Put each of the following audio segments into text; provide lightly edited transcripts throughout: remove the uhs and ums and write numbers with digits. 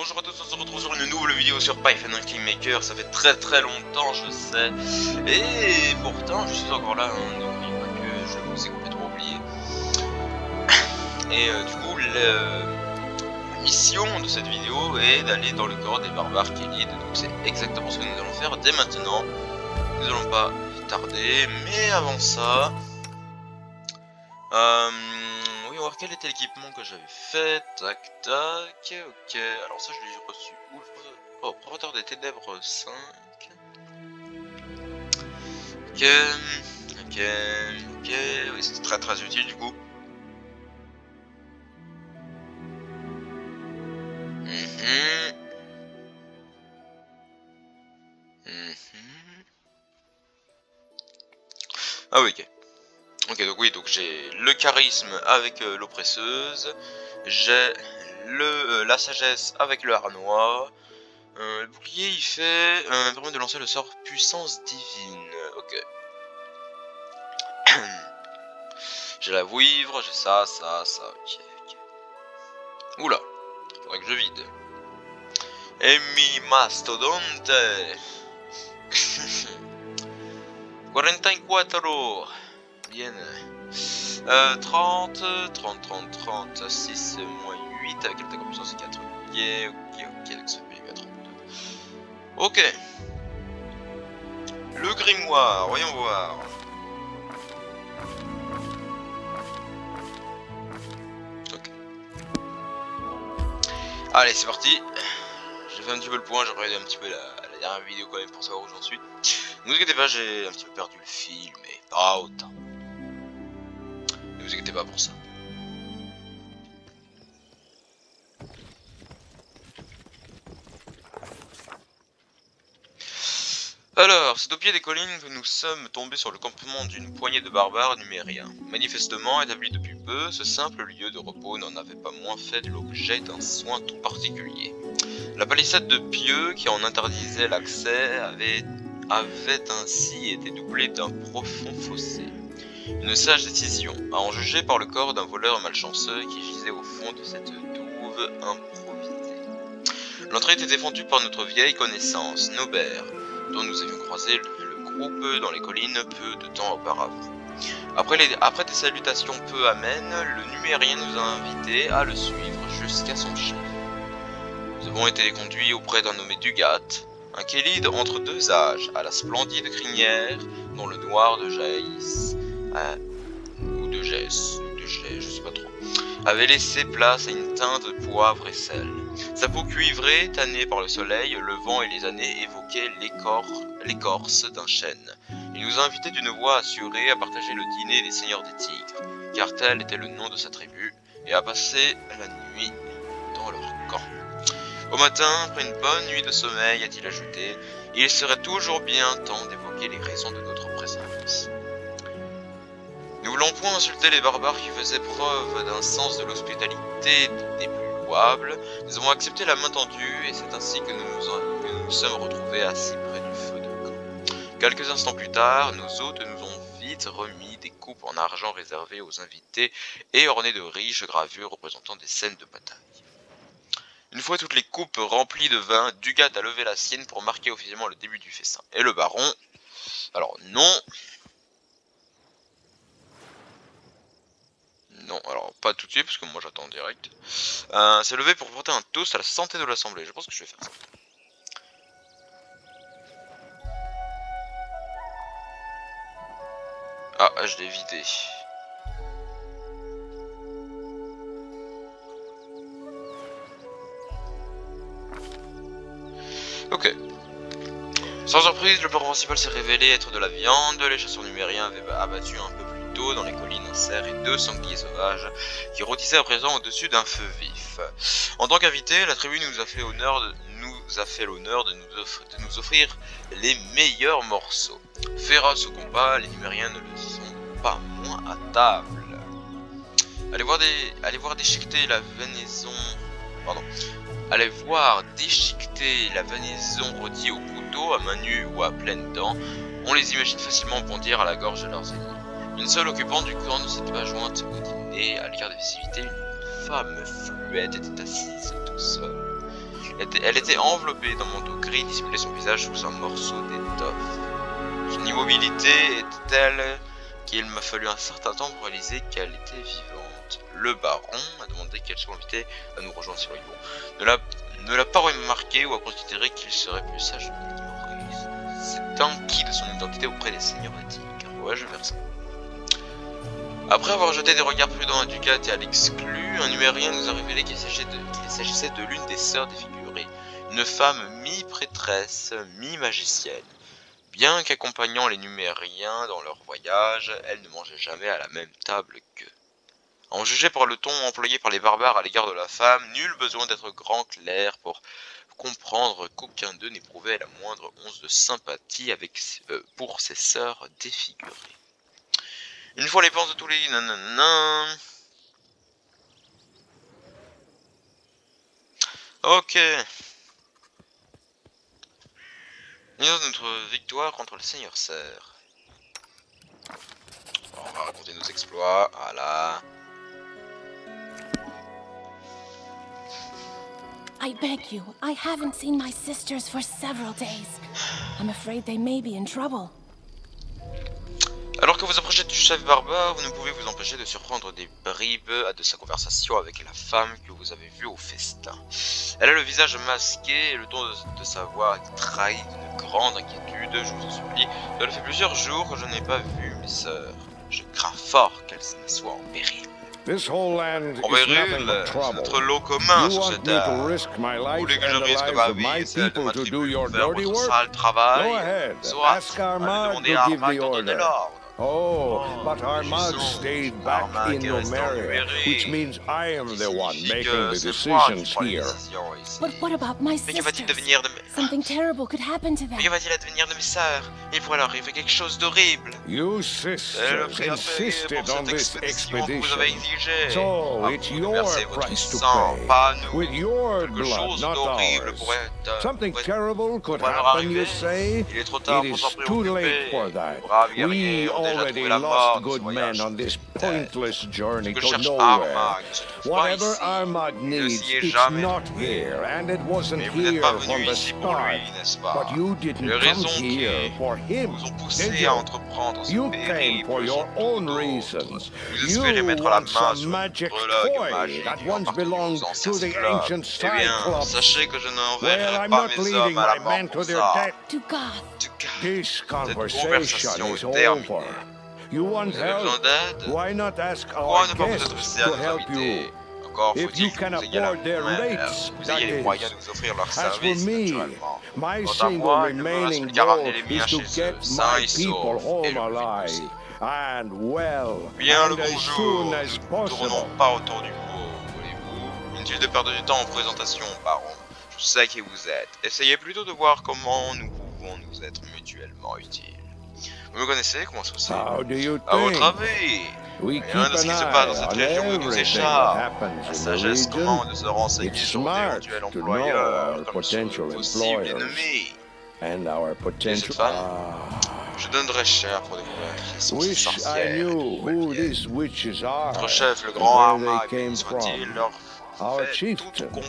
bonjour à tous, on se retrouve sur une nouvelle vidéo sur Python Kingmaker. Ça fait très longtemps, je sais. Et pourtant, je suis encore là, hein. N'oubliez pas que je vous ai complètement oublié. Et du coup, la mission de cette vidéo est d'aller dans le corps des barbares Kélid. Donc c'est exactement ce que nous allons faire dès maintenant. Nous allons pas tarder, mais avant ça... oui, on va voir quel était l'équipement que j'avais fait. Tac, ok. Alors ça, je l'ai reçu où? Oh, Prédateur des Ténèbres 5. Ok. Oui, c'est très utile du coup. Ah oui, ok. Ok, donc oui, donc j'ai le charisme avec l'oppresseuse, j'ai la sagesse avec le harnois, le bouclier il fait permet de lancer le sort puissance divine. Ok. J'ai la vouivre, j'ai ça, ok. Oula, faudrait que je vide. Emi mastodonte. 44. Bien. 30, 6 moins 8 avec la compétence c'est 4. Ok, donc ça fait 32. Ok. Le grimoire, voyons voir. Ok. Allez, c'est parti. J'ai fait un petit peu le point, j'ai regardé un petit peu la dernière vidéo quand même pour savoir où j'en suis. Ne vous inquiétez pas, j'ai un petit peu perdu le fil, mais pas autant. Ne vous inquiétez pas pour ça. Alors, c'est au pied des collines que nous sommes tombés sur le campement d'une poignée de barbares numériens. Manifestement établi depuis peu, ce simple lieu de repos n'en avait pas moins fait l'objet d'un soin tout particulier. La palissade de pieux qui en interdisait l'accès avait ainsi été doublée d'un profond fossé. Une sage décision, à en juger par le corps d'un voleur malchanceux qui gisait au fond de cette douve improvisée. L'entrée était défendue par notre vieille connaissance, Nobert, dont nous avions croisé le groupe dans les collines peu de temps auparavant. Après des salutations peu amènes, le numérien nous a invités à le suivre jusqu'à son chef. Nous avons été conduits auprès d'un nommé Dugat, un Kélid entre deux âges, à la splendide crinière, dont le noir de jaïs, je sais pas trop, avait laissé place à une teinte de poivre et sel. Sa peau cuivrée, tannée par le soleil, le vent et les années évoquait l'écorce d'un chêne. Il nous a invités d'une voix assurée à partager le dîner des seigneurs des tigres, car tel était le nom de sa tribu, et à passer la nuit dans leur camp. Au matin, après une bonne nuit de sommeil, a-t-il ajouté, il serait toujours bien temps d'évoquer les raisons de notre présence. Nous voulons point insulter les barbares qui faisaient preuve d'un sens de l'hospitalité des plus louables. Nous avons accepté la main tendue et c'est ainsi que nous sommes retrouvés assis près du feu de camp. Quelques instants plus tard, nos hôtes nous ont vite remis des coupes en argent réservées aux invités et ornées de riches gravures représentant des scènes de bataille. Une fois toutes les coupes remplies de vin, Dugat a levé la sienne pour marquer officiellement le début du festin. Et le baron... Alors non... Non, alors pas tout de suite parce que moi j'attends en direct. C'est levé pour porter un toast à la santé de l'assemblée. Je pense que je vais faire ça. Ah, je l'ai vidé. Ok. Sans surprise, le plat principal s'est révélé être de la viande. Les chasseurs numériens avaient abattu un peu plus tôt dans les collines un cerf et 2 sangliers sauvages qui rôtissaient à présent au-dessus d'un feu vif. En tant qu'invité, la tribu nous a fait l'honneur de nous offrir les meilleurs morceaux. Féroces au combat, les numériens ne le sont pas moins à table. Allez voir déchiqueter la venaison rôtie au couteau, à main nue ou à pleines dents. On les imagine facilement bondir à la gorge de leurs ennemis. Une seule occupante du camp ne s'était pas jointe au dîner. À l'écart des festivités, une femme fluette était assise tout seule. Elle était enveloppée d'un manteau gris, dissimulait son visage sous un morceau d'étoffe. Son immobilité était telle qu'il m'a fallu un certain temps pour réaliser qu'elle était vivante. Le baron a demandé qu'elle soit invitée à nous rejoindre sur l'Ivo. Ne l'a pas remarqué ou a considéré qu'il serait plus sage de l'ignorer. C'est inquiet de son identité auprès des seigneurs des tigres. Ouais, je vais faire ça. Après avoir jeté des regards prudents à Ducat et à l'exclu, un numérien nous a révélé qu'il s'agissait de l'une des sœurs défigurées, une femme mi-prêtresse, mi-magicienne. Bien qu'accompagnant les numériens dans leur voyage, elle ne mangeait jamais à la même table qu'eux. En juger par le ton employé par les barbares à l'égard de la femme, nul besoin d'être grand clerc pour comprendre qu'aucun d'eux n'éprouvait la moindre once de sympathie pour ses sœurs défigurées. Une fois les penses de tous les nanana. Ok. Notre victoire contre le Seigneur Serre. On va raconter nos exploits. Voilà. I beg you, I haven't seen my sisters for several days. I'm afraid they may be in trouble. Alors que vous approchez du chef barbare, vous ne pouvez vous empêcher de surprendre des bribes de sa conversation avec la femme que vous avez vue au festin. Elle a le visage masqué et le ton de sa voix trahi d'une grande inquiétude. Je vous en supplie, cela fait plusieurs jours que je n'ai pas vu mes sœurs. Je crains fort qu'elles ne soient en péril. En péril, c'est notre lot commun sur cette terre. Vous voulez que je risque ma vie et celle de ma tribu pour faire votre sale travail? Soit, allez demander à Armag d'en donner l'ordre. Oh, but Armag stayed back in Nomeria, which means I am the one making the decisions here. But what about my Mais que va-t-il sisters? devenir de mes... Something terrible could happen to them. Mais que va-t-il advenir de mes sœurs? Il pourrait leur arriver quelque chose d'horrible. You C'est le sisters prix à payer insisted pour on cette this expédition que vous expedition. avez exigée. So À it's vous de your verser votre price to sang, pay. pas nous. With your Quelque blood, chose not d'horrible ours. pourrait Something terrible could leur happen, you arriver. say? Il est trop tard It pour is s'en too late préoccuper. for that. Braves guerriers We ont déjà already trouvé la mort lost de ce good voyage. men on this pointless journey Ce que to cherche nowhere. Armag ne se trouve pas Whatever ici. Armag Il ne needs, s'y est it's jamais not trouvé. here, and it wasn't Mais vous n'êtes here pas from venu the ici pour start. lui, n'est-ce pas? But you didn't Les come raisons here qui for him, vous ont did poussé you? à entreprendre ce You came périple for your sont own tout reasons. autres. Vous espérez You mettre la want main some sur magic une breloque toy magique that qui once appartenait belonged aux anciens to the cyclopes. ancient Eh bien, Cyclops. sachez que je Well, n'enverrai I'm pas not mes leading hommes à la my mort men pour to their ça. death. To God. To God. This Cette conversation conversation is est terminée. over. You want Vous avez besoin help? d'aide? Why not ask Pourquoi our ne pas vous guests adresser à to nos help invités? you? Encore If you faut-il que can vous ayez la afford their rates, vous that ayez les is. moyens de nous offrir leur As for service, me, naturellement. my Quant à single moi, il ne me reste remaining plus qu'à goal ramener les miens is to chez get eux, sains my et people saufs, et home le plus vite alive. possible. And well, Bien le and as bonjour, soon as nous ne possible. tournons pas autour du pot, voulez-vous? Inutile de perdre du temps en présentation, baron. Je sais qui vous êtes. Essayez plutôt de voir comment nous pouvons nous être mutuellement utiles. Vous me connaissez? Comment ça se fait? How do you À votre think? avis? We keep Rien de ce an qui se eye passe dans cette on région ne nous everything that échappe. happens La in the sagesse region. commande de se renseigner It's sur smart d'éventuels to know employeurs our comme sur de potential possibles employers. ennemis. And our potential. femme? Ah. Je donnerais cher pour découvrir qui sont ces Wish I sorcières. knew d'où elles who viennent. these witches are. Notre chef, le and grand where Armag, they came soit-il, from. leur Our fait chieftain, toute the great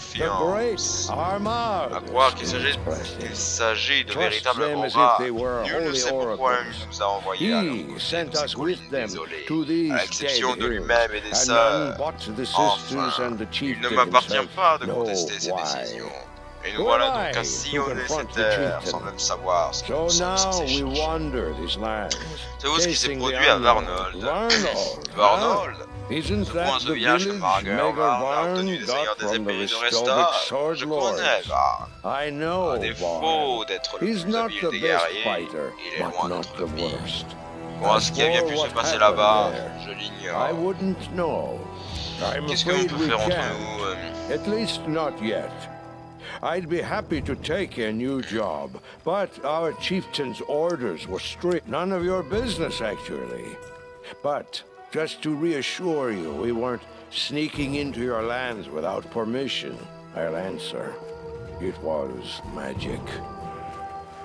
confiance. Armag. À croire qu'il is s'agit de Trust véritables them as if oracles. they were Nul ne holy sait pourquoi oracles. il nous a envoyés à leur He côté sent dans ces us collines with them désolées. to À these l'exception dead de hills, lui-même et des and sœurs. none but the sisters Enfin, and the il chieftain ne m'appartient himself pas de know contester ces why. décisions. Et nous Who voilà am donc à I sillonner to confront cette the terre chieftain? sans même savoir ce que So nous sommes now censés we chercher. wander these lands, Savez-vous ce qui s'est tasting the produit à unknown. Varnold? Varnold, Varnold? huh? Isn't Ce that point, ce the village que village Margaret a obtenu Megavarn des got seigneurs des from the épées de Restovic Resta? sword Je lords? connais Varn. I know À défaut Varn. d'être le He's plus not habile the des best guerriers, fighter, il est but loin not d'être the pire. worst. Quant à ce qui a bien pu se passer là-bas, je I l'ignore. wouldn't know. I'm Qu'est-ce que l'on afraid peut we faire entre can't. nous At least not yet. I'd be happy to take a new job, but our chieftain's orders were strict. None of your business, actually. But just to reassure you, we weren't sneaking into your lands without permission. I'll answer. It was magic.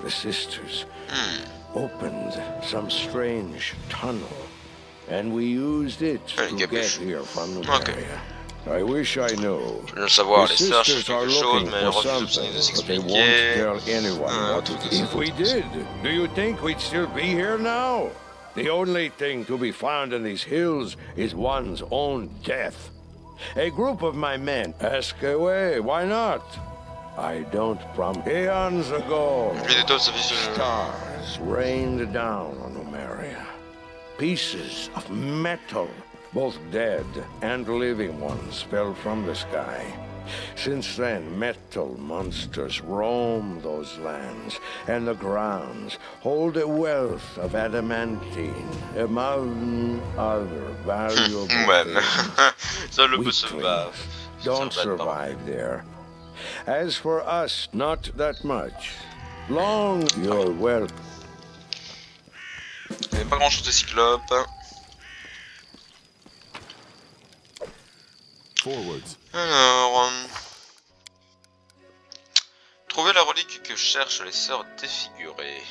The sisters opened some strange tunnel, and we used it to get here from Numeria. I wish I knew. Je veux le savoir, His les sœurs cherchent sisters are quelque chose, looking mais elles for refusent de something, nous but they won't expliquer. tell anyone what tout it est is. If we did, do you think we'd still be here now? The only thing to be found in these hills is one's own death. A group of my men ask away. Why not? I don't promise. Eons ago, Lui des taupes, ça fait stars rained down on Numeria. Pieces of metal, both dead and living ones, fell from the sky. Since then, metal monsters roam those lands, and the grounds hold a wealth of adamantine, among other valuable Même. things. Ça, le peut se Weaklings battre. don't survive there. As for us, not that much. Long you're welcome. Il n'y a pas grand chose de cyclope. Alors, trouver la relique que cherchent les sœurs défigurées.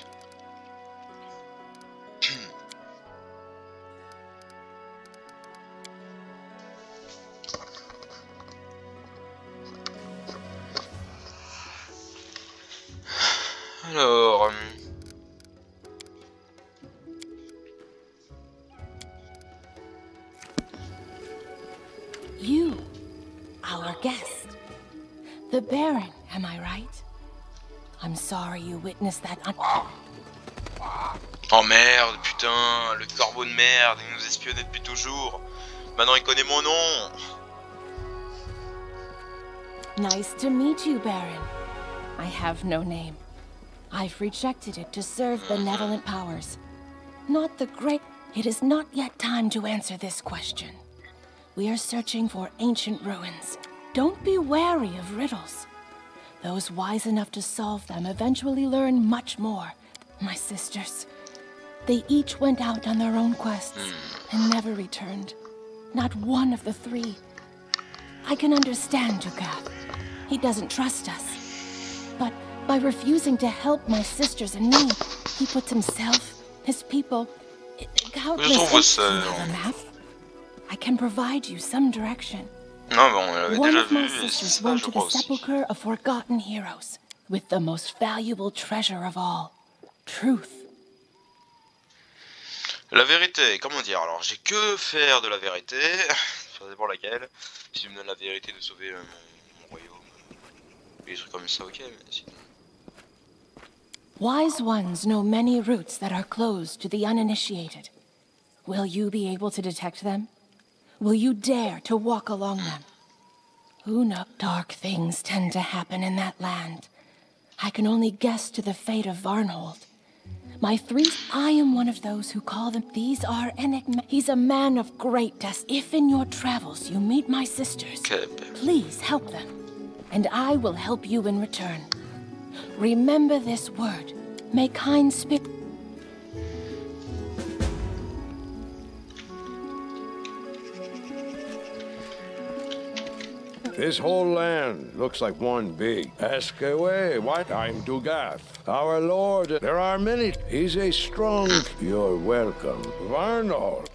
Alors, You, our guest. The Baron, am I right? I'm sorry you witnessed that oh merde, putain, le corbeau de merde, il nous espionnait depuis toujours. Maintenant il connaît mon nom. Nice to meet you, Baron. I have no name. I've rejected it to serve benevolent powers. Not the great... It is not yet time to answer this question. We are searching for ancient ruins. Don't be wary of riddles. Those wise enough to solve them eventually learn much more. My sisters. They each went out on their own quests and never returned. Not one of the three. I can understand Dugath. He doesn't trust us. But by refusing to help my sisters and me, he puts himself, his people, countless on the map. I can provide you some direction. Non, mais on l'avait One déjà of my vu, et c'est sisters ça, went je to crois the aussi. sepulchre of forgotten heroes, with the most valuable treasure of all, truth. La vérité, comment dire? Alors, j'ai que faire de la vérité. Ça dépend laquelle. Si tu me donnes la vérité de sauver mon royaume, et des trucs comme ça, ok, mais sinon. Wise ones know many routes that are closed to the uninitiated. Will you be able to detect them? Will you dare to walk along them? Who knows? Dark things tend to happen in that land. I can only guess to the fate of Varnhold. I am one of those who call them. These are enigma. He's a man of great if in your travels you meet my sisters, please help them, and I will help you in return. Remember this word. May kind spirit. This whole land looks like one big. Ask away. What? I'm Dugath, our lord. There are many. He's a strong. You're welcome. Varnol.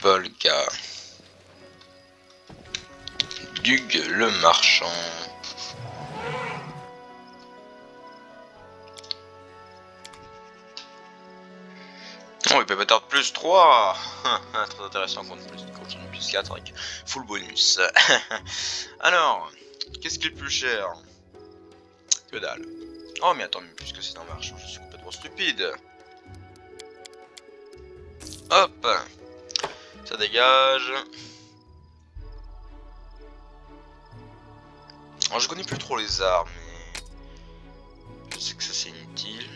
Bolga. Dug le marchand. Oh, il peut battre plus 3. Très intéressant, continue plus 4 avec full bonus. Alors, qu'est-ce qui est le plus cher? Que dalle. Oh mais attends, mais puisque c'est un marchand, je suis complètement stupide. Hop, ça dégage. Alors je connais plus trop les armes, mais je sais que ça c'est inutile.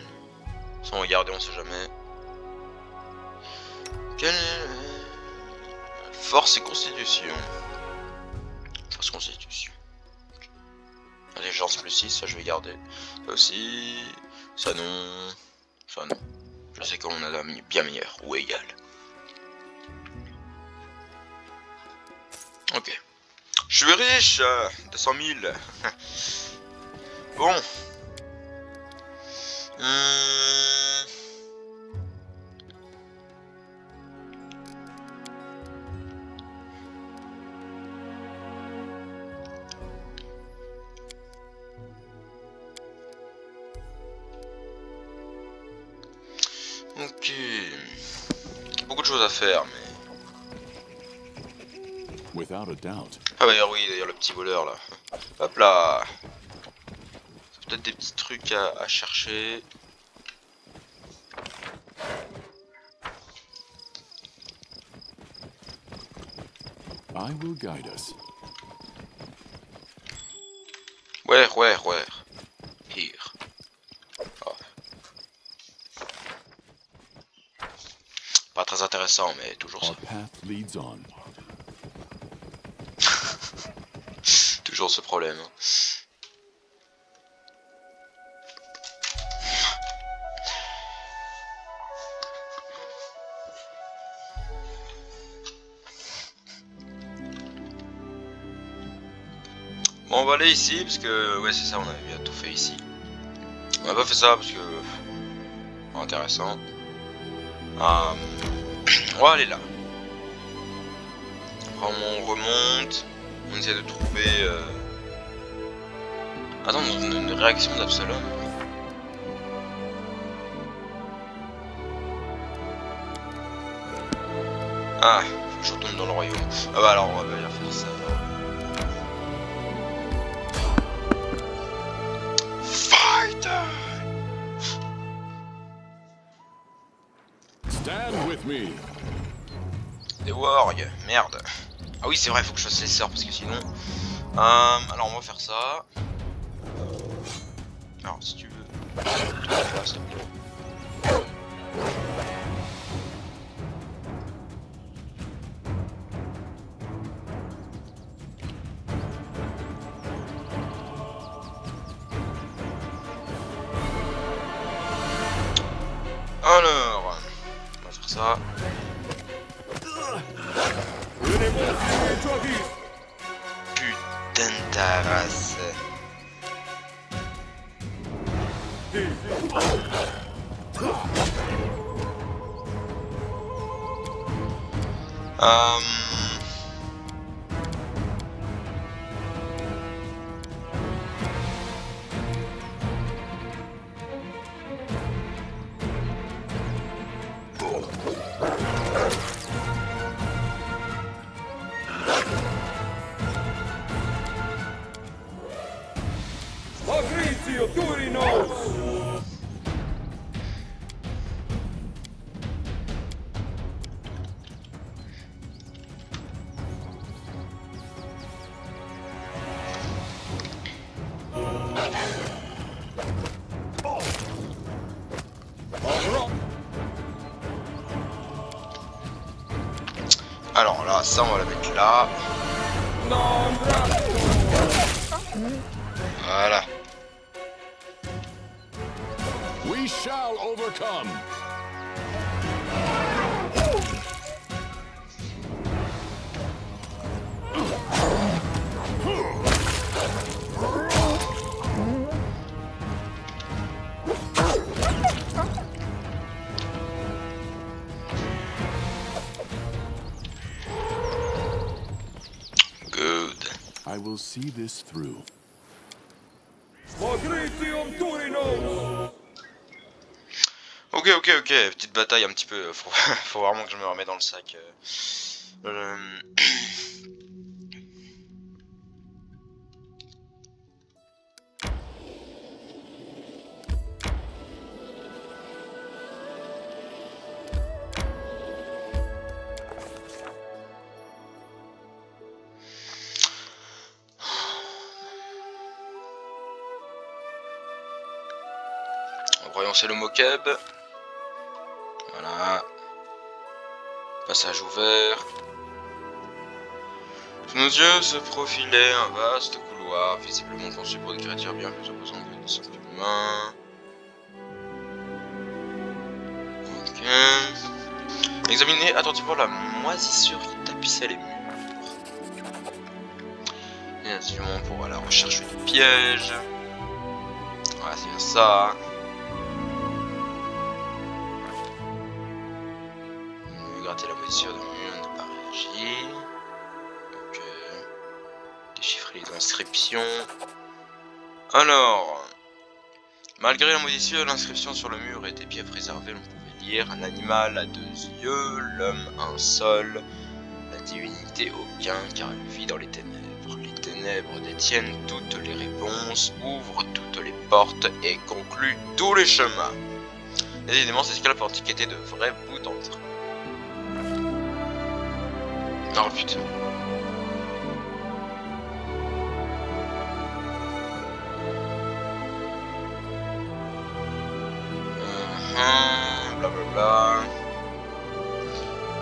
Sans regarder, on sait jamais. Force et constitution. Force constitution. Intelligence plus 6, ça je vais garder. Ça aussi. Ça non. Ça non. Je sais qu'on en a bien meilleur. Ou égal. Ok. Je suis riche. 200 000. Bon. Ok. Beaucoup de choses à faire, mais... Without a doubt. Ah bah oui, d'ailleurs le petit voleur là. Hop là. C'est peut-être des petits trucs à chercher. I will guide us. Ouais. Here. Oh. Pas très intéressant, mais toujours ça. Our path leads on. Toujours ce problème. Bon, on va aller ici parce que ouais c'est ça, on avait bien tout fait ici. On n'a pas fait ça parce que intéressant. On va aller là. Après, on remonte, on essaie de trouver. Attends, une réaction d'Absalom. Ah, faut que je retourne dans le royaume. Ah bah alors on va bien faire ça. Stand with me. Des wargs, merde. Ah oui c'est vrai, faut que je fasse les sorts parce que sinon... alors on va faire ça. Alors si tu veux... Là, s'il te plaît. Alors, on va faire ça. Putain de ta race. Fabrizio Turinos! Alors là, ça on va la mettre là. Voilà. We shall overcome. Good. I will see this through. Ok, petite bataille un petit peu, faut vraiment que je me remette dans le sac. Voyons, c'est le Mokeb. Voilà. Passage ouvert. Sous nos yeux se profilait un vaste couloir, visiblement conçu pour des créatures bien plus opposantes que des simples humains. Ok. Examinez attentivement la moisissure qui tapissait les murs. Bien sûr, pour la recherche du piège. Voilà, c'est bien ça. Gratter la moisissure de mur n'a pas réagi. Donc, déchiffrer les inscriptions. Alors, malgré la moisissure, l'inscription sur le mur était bien préservée. On pouvait lire, un animal à 2 yeux, l'homme un seul, la divinité aucun, car elle vit dans les ténèbres. Les ténèbres détiennent toutes les réponses, ouvrent toutes les portes et concluent tous les chemins. Décidément, ces esclaves antiques étaient de vrais bouts d'entrain. Oh putain. Blablabla.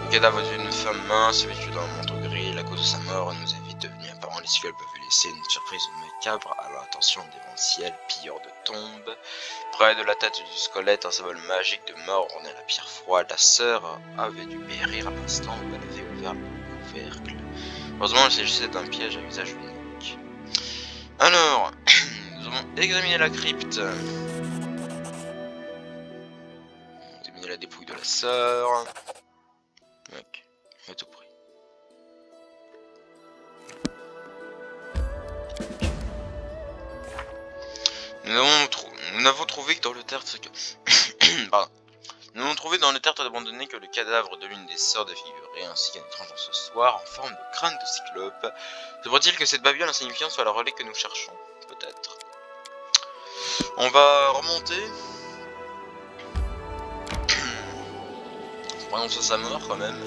Le cadavre d'une femme mince vêtue d'un manteau gris. La cause de sa mort nous est vite devenue apparente. Les esclaves peuvent laisser une surprise macabre à l'attention d'éventuels pilleurs de tombes. Près de la tête du squelette, un symbole magique de mort ornait la pierre froide. La sœur avait dû périr à l'instant où elle avait ouvert le couvercle. Heureusement, il s'agissait d'un piège à usage unique. Alors, nous avons examiné la crypte. Examiné la dépouille de la sœur. Mec, à tout prix. Nous n'avons trouvé que dans le tertre Pardon. Nous avons trouvé dans le tertre abandonné que le cadavre de l'une des sœurs défigurées, ainsi qu'un étrange accessoire en forme de crâne de cyclope. Se pourrait-il que cette babiole insignifiante soit la relais que nous cherchons? Peut-être. On va remonter. Prenons ça sa mort quand même.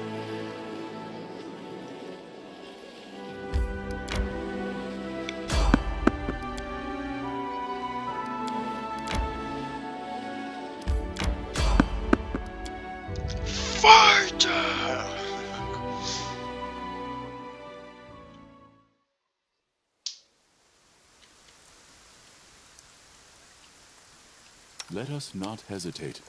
Let us not hesitate.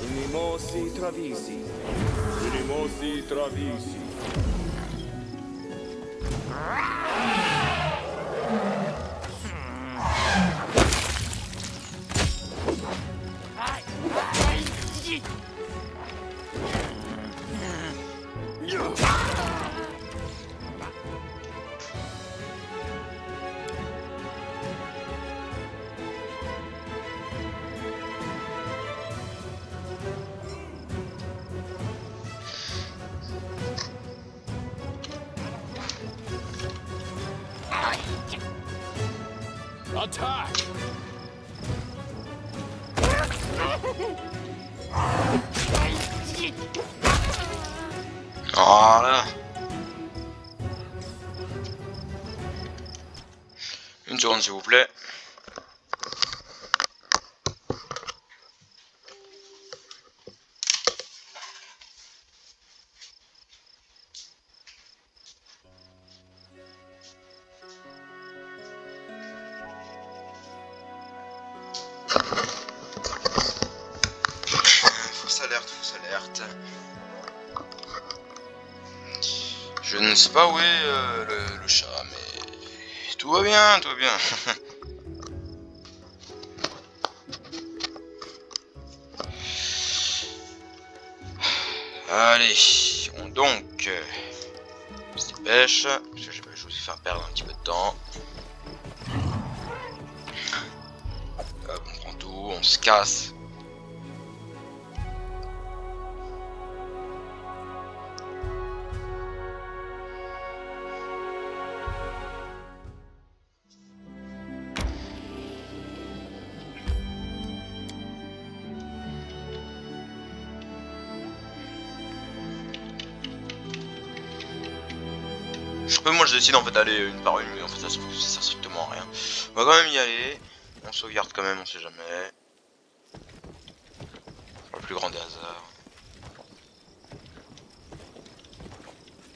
Unimosi travisi. Unimosi travisi. Attack! Voilà. Une seconde s'il vous plaît. Fausse alerte. Je ne sais pas où est le chat, mais tout va bien, tout va bien. Allez, donc, on se dépêche, parce que je vous ai fait perdre un petit peu de temps. Hop, on prend tout, on se casse. Moi je décide en fait d'aller une par une, mais en fait ça sert strictement à rien. On va quand même y aller, on sauvegarde quand même, on sait jamais. Pour le plus grand des hasards.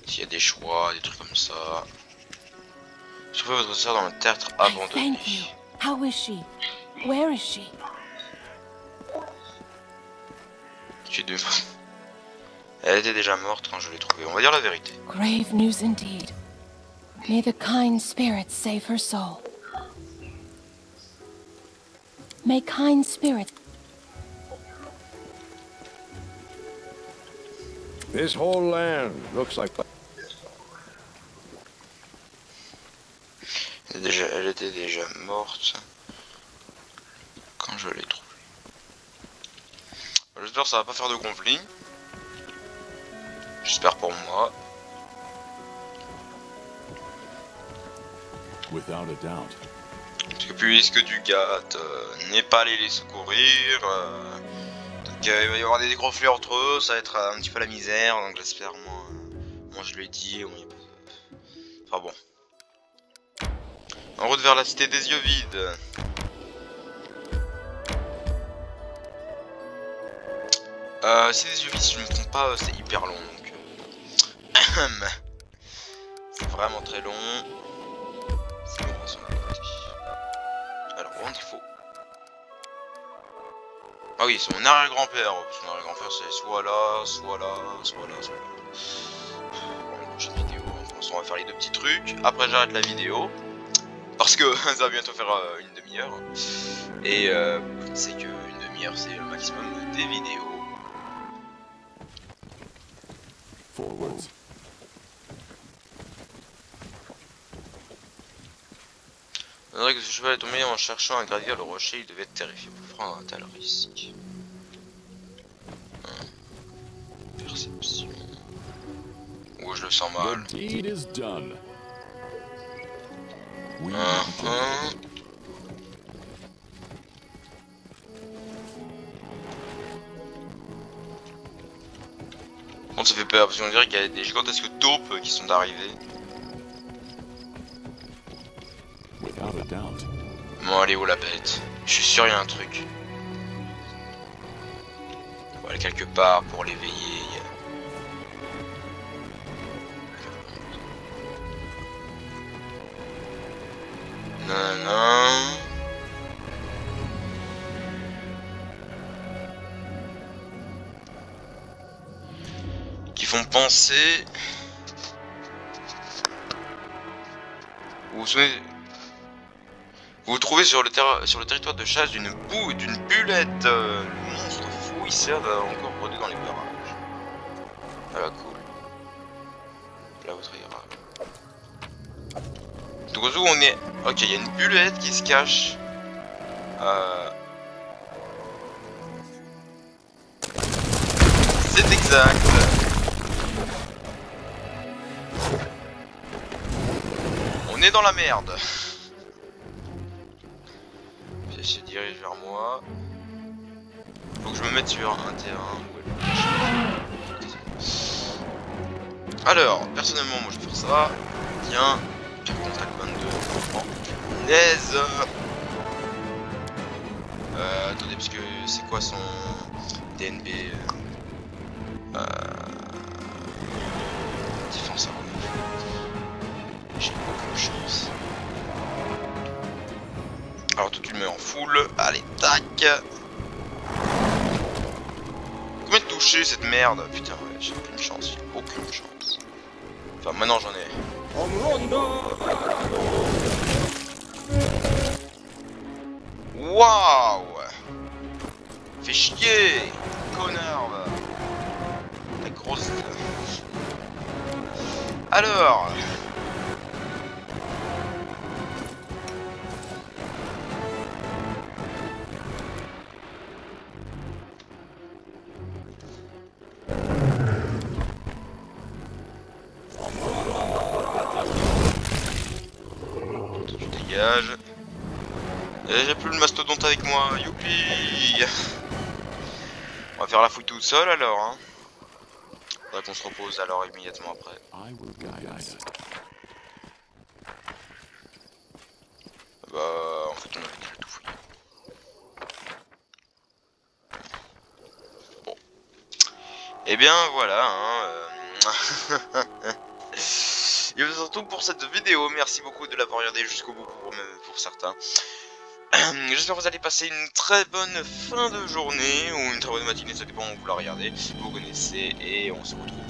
S'il y a des choix, des trucs comme ça. Trouvez votre sœur dans le tertre abandonné. Thank you. How is she? Where is she? Elle était déjà morte quand je l'ai trouvée, on va dire la vérité. Grave news indeed. May the kind spirits save her soul. May kind spirits... This whole land looks like... Elle était déjà morte quand je l'ai trouvée. J'espère que ça va pas faire de conflit. J'espère pour moi. Without a doubt. Parce que puisque Dugat n'est pas allé les secourir, donc il va y avoir des conflits entre eux, ça va être un petit peu la misère, donc j'espère moi je l'ai dit, enfin bon. En route vers la cité des yeux vides. Cité des yeux vides, si je ne me trompe pas, c'est hyper long, donc c'est vraiment très long. C'est bon, on va côté. Alors, où il faut. Ah oui, c'est mon arrière-grand-père. Son arrière-grand-père, c'est soit là, soit là, soit là, soit là. Dans la prochaine vidéo, on va faire les deux petits trucs. Après, j'arrête la vidéo. Parce que ça va bientôt faire une demi-heure. Et c'est que une demi-heure, c'est le maximum des vidéos. Forwards. On dirait que ce cheval est tombé en cherchant à gravir le rocher, il devait être terrifié pour prendre un tel risque. Perception. Ouh, je le sens mal. The deed is done. We Bon, ça fait peur parce qu'on dirait qu'il y a des gigantesques taupes qui sont arrivées. Without a doubt. Bon, allez où la bête? Je suis sûr il y a un truc. On va aller quelque part pour l'éveiller. Non, non. Qui font penser. Vous vous souvenez? Vous vous trouvez sur le territoire de chasse d'une bullette. Le monstre fou, il sert encore rôder dans les parages. Ah bah cool. Là votre ira. Donc au on est. Ok, il y a une bullette qui se cache. C'est exact. On est dans la merde. Elle se dirige vers moi. Faut que je me mette sur un terrain. Alors, personnellement, moi je vais faire ça. Tiens, contact 22. Oh, naise. Attendez, parce que c'est quoi son DNB défense à revenir. J'ai aucune chance. Alors toi tu le mets en full. Allez, tac. Combien de toucher cette merde? Putain, ouais, j'ai aucune chance, j'ai aucune chance. Enfin maintenant j'en ai. Waouh! Fais chier! Connard! Va. La grosse... Alors... Tu dégages. Et j'ai plus le mastodonte avec moi, youpi! On va faire la fouille tout seul alors, hein. Faudrait qu'on se repose alors immédiatement après. I will guide us. Bah, en fait, on avait déjà tout fouillé. Bon. Et bien, voilà, hein. Et c'est tout pour cette vidéo. Merci beaucoup de l'avoir regardé jusqu'au bout pour certains. J'espère que vous allez passer une très bonne fin de journée ou une très bonne matinée, ça dépend où vous la regardez. Vous connaissez et on se retrouve